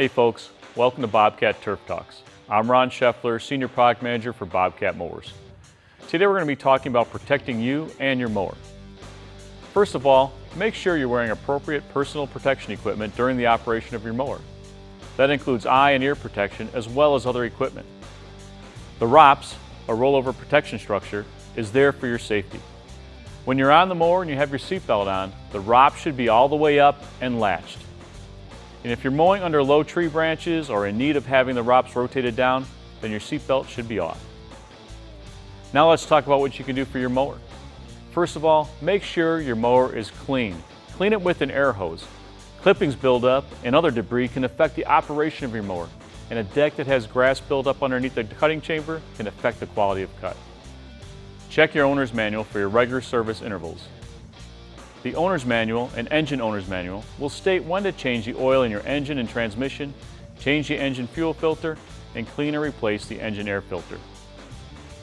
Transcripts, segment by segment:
Hey folks, welcome to Bobcat Turf Talks. I'm Ron Scheffler, Senior Product Manager for Bobcat Mowers. Today we're going to be talking about protecting you and your mower. First of all, make sure you're wearing appropriate personal protection equipment during the operation of your mower. That includes eye and ear protection as well as other equipment. The ROPS, a rollover protection structure, is there for your safety. When you're on the mower and you have your seatbelt on, the ROPS should be all the way up and latched. And if you're mowing under low tree branches or in need of having the ROPS rotated down, then your seatbelt should be off. Now let's talk about what you can do for your mower. First of all, make sure your mower is clean. Clean it with an air hose. Clippings buildup and other debris can affect the operation of your mower, and a deck that has grass buildup underneath the cutting chamber can affect the quality of cut. Check your owner's manual for your regular service intervals. The owner's manual and engine owner's manual will state when to change the oil in your engine and transmission, change the engine fuel filter, and clean or replace the engine air filter.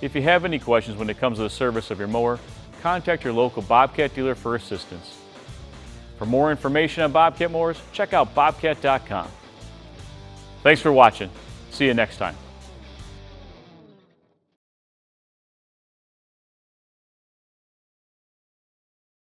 If you have any questions when it comes to the service of your mower, contact your local Bobcat dealer for assistance. For more information on Bobcat mowers, check out bobcat.com. Thanks for watching. See you next time.